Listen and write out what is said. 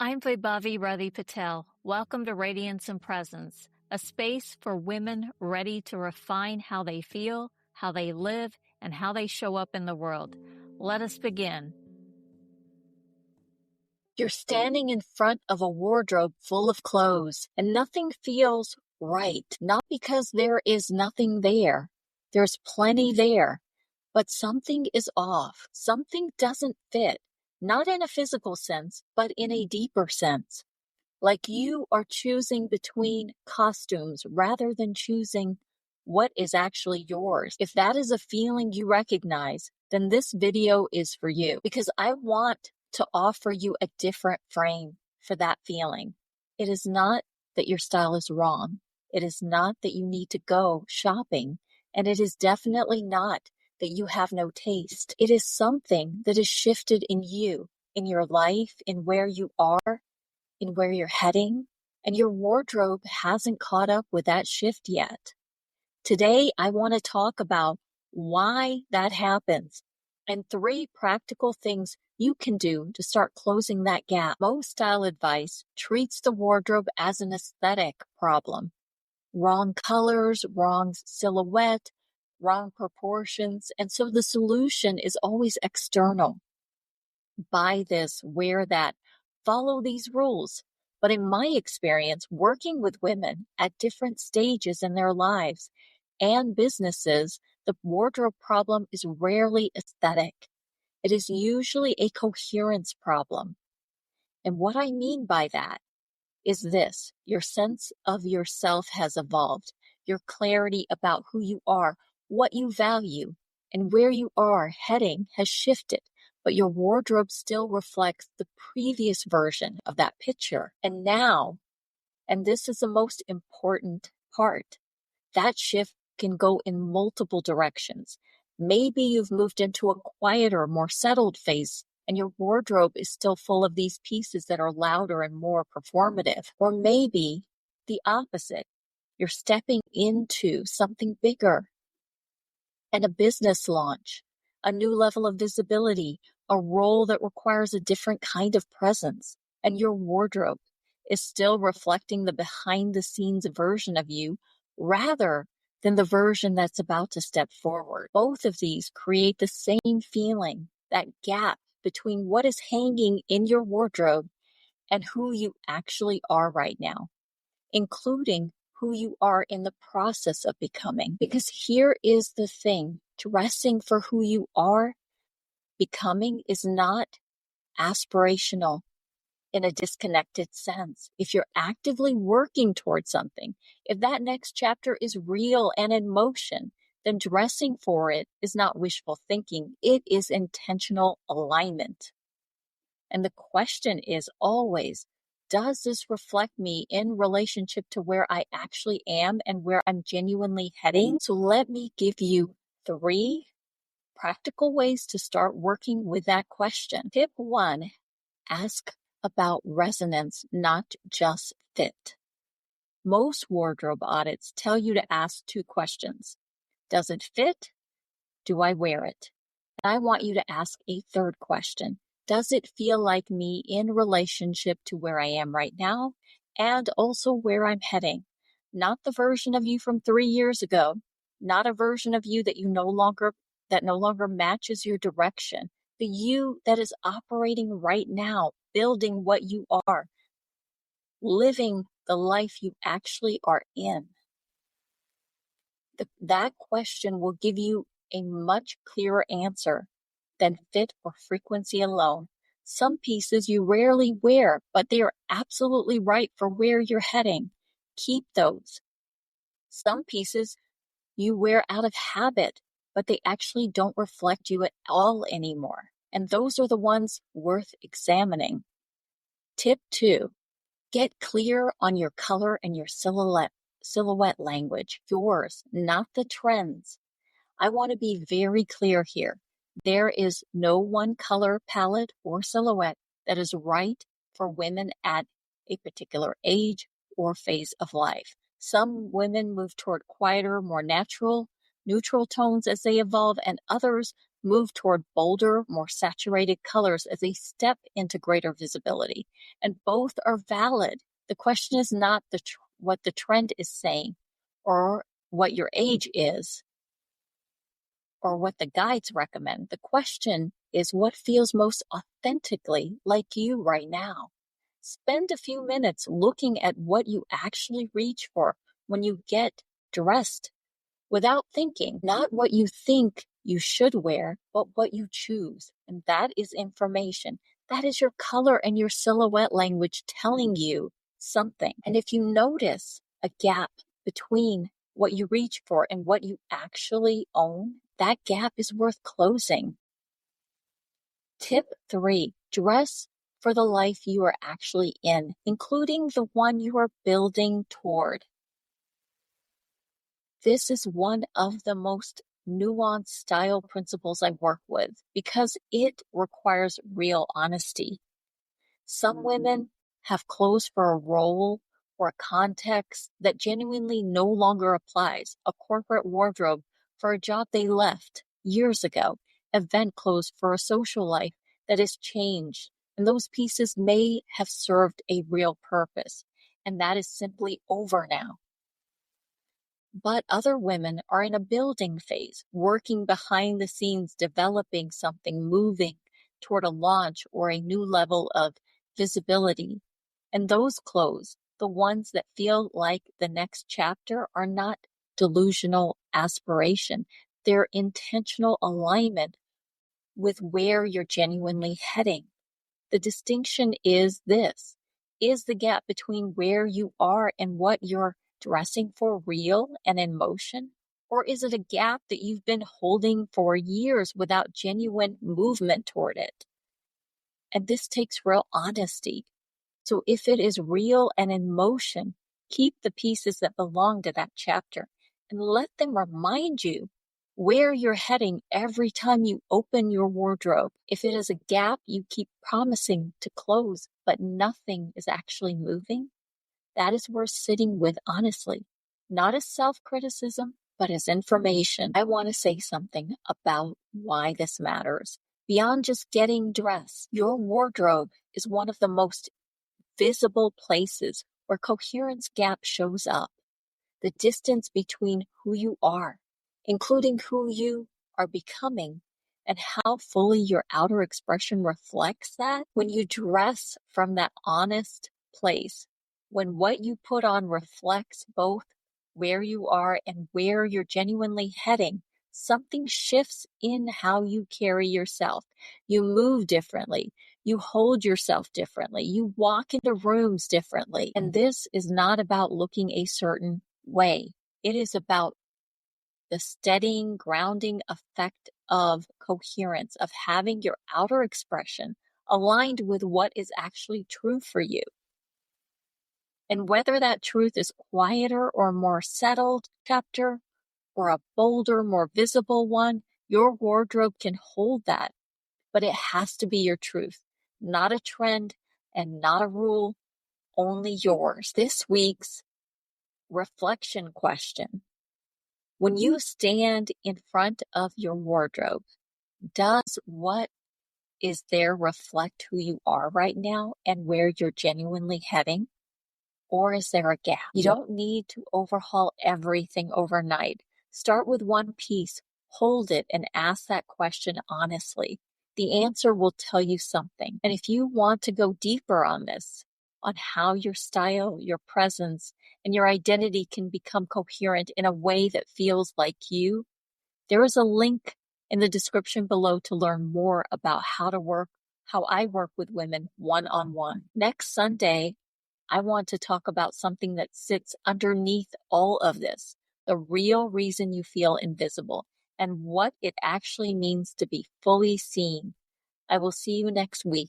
I'm Vaibhavi Radhy Patel. Welcome to Radiance Presence, a space for women ready to refine how they feel, how they live, and how they show up in the world. Let us begin. You're standing in front of a wardrobe full of clothes, and nothing feels right. Not because there is nothing there. There's plenty there. But something is off. Something doesn't fit. Not in a physical sense, but in a deeper sense. Like you are choosing between costumes rather than choosing what is actually yours. If that is a feeling you recognize, then this video is for you, because I want to offer you a different frame for that feeling. It is not that your style is wrong. It is not that you need to go shopping. And it is definitely not that you have no taste. It is something that is shifted in you, in your life, in where you are, in where you're heading, and your wardrobe hasn't caught up with that shift yet. Today, I want to talk about why that happens and 3 practical things you can do to start closing that gap. Most style advice treats the wardrobe as an aesthetic problem. Wrong colors, wrong silhouette, wrong proportions, and so the solution is always external. Buy this, wear that, follow these rules. But in my experience, working with women at different stages in their lives and businesses, the wardrobe problem is rarely aesthetic. It is usually a coherence problem. And what I mean by that is this: your sense of yourself has evolved. Your clarity about who you are, what you value, and where you are heading has shifted. But your wardrobe still reflects the previous version of that picture. And now, and this is the most important part, that shift can go in multiple directions. Maybe you've moved into a quieter, more settled phase, and your wardrobe is still full of these pieces that are louder and more performative. Or maybe the opposite. You're stepping into something bigger, and a business launch, a new level of visibility, a role that requires a different kind of presence, and your wardrobe is still reflecting the behind-the-scenes version of you rather than the version that's about to step forward. Both of these create the same feeling, that gap between what is hanging in your wardrobe and who you actually are right now, including who you are in the process of becoming. Because here is the thing: dressing for who you are becoming is not aspirational in a disconnected sense. If you're actively working towards something, if that next chapter is real and in motion, then dressing for it is not wishful thinking. It is intentional alignment. And the question is always, does this reflect me in relationship to where I actually am and where I'm genuinely heading? So let me give you 3 practical ways to start working with that question. Tip 1, ask about resonance, not just fit. Most wardrobe audits tell you to ask 2 questions. Does it fit? Do I wear it? And I want you to ask a 3rd question. Does it feel like me in relationship to where I am right now and also where I'm heading? Not the version of you from 3 years ago, not a version of you that no longer matches your direction. The you that is operating right now, building what you are, living the life you actually are in. That question will give you a much clearer answer than fit or frequency alone. Some pieces you rarely wear, but they are absolutely right for where you're heading. Keep those. Some pieces you wear out of habit, but they actually don't reflect you at all anymore. And those are the ones worth examining. Tip 2, get clear on your color and your silhouette language. Yours, not the trends. I want to be very clear here. There is no one color palette or silhouette that is right for women at a particular age or phase of life. Some women move toward quieter, more natural, neutral tones as they evolve, and others move toward bolder, more saturated colors as they step into greater visibility. And both are valid. The question is not what the trend is saying, or what your age is, or what the guides recommend. The question is what feels most authentically like you right now. Spend a few minutes looking at what you actually reach for when you get dressed without thinking, not what you think you should wear, but what you choose. And that is information. That is your color and your silhouette language telling you something. And if you notice a gap between what you reach for and what you actually own, that gap is worth closing. Tip 3, dress for the life you are actually in, including the one you are building toward. This is one of the most nuanced style principles I work with because it requires real honesty. Some women have clothes for a role or a context that genuinely no longer applies, a corporate wardrobe for a job they left years ago, event clothes for a social life that has changed, and those pieces may have served a real purpose, and that is simply over now. But other women are in a building phase, working behind the scenes, developing something, moving toward a launch or a new level of visibility. And those clothes, the ones that feel like the next chapter, are not delusional aspiration. They're intentional alignment with where you're genuinely heading. The distinction is this: is the gap between where you are and what you're dressing for real and in motion? Or is it a gap that you've been holding for years without genuine movement toward it? And this takes real honesty. So if it is real and in motion, keep the pieces that belong to that chapter and let them remind you where you're heading every time you open your wardrobe. If it is a gap you keep promising to close, but nothing is actually moving, that is worth sitting with honestly, not as self-criticism, but as information. I want to say something about why this matters. Beyond just getting dressed, your wardrobe is one of the most visible places where coherence gap shows up. The distance between who you are, including who you are becoming, and how fully your outer expression reflects that. When you dress from that honest place, when what you put on reflects both where you are and where you're genuinely heading, something shifts in how you carry yourself. You move differently. You hold yourself differently. You walk into rooms differently. And this is not about looking a certain way. It is about the steadying, grounding effect of coherence, of having your outer expression aligned with what is actually true for you. And whether that truth is quieter or more settled chapter, or a bolder, more visible one, your wardrobe can hold that. But it has to be your truth, not a trend and not a rule, only yours. This week's reflection question: when you stand in front of your wardrobe, does what is there reflect who you are right now and where you're genuinely heading? Or is there a gap? You don't need to overhaul everything overnight. Start with one piece, hold it, and ask that question honestly. The answer will tell you something. And if you want to go deeper on this, on how your style, your presence, and your identity can become coherent in a way that feels like you, there is a link in the description below to learn more about how I work with women one-on-one. Next Sunday, I want to talk about something that sits underneath all of this, the real reason you feel invisible, and what it actually means to be fully seen. I will see you next week.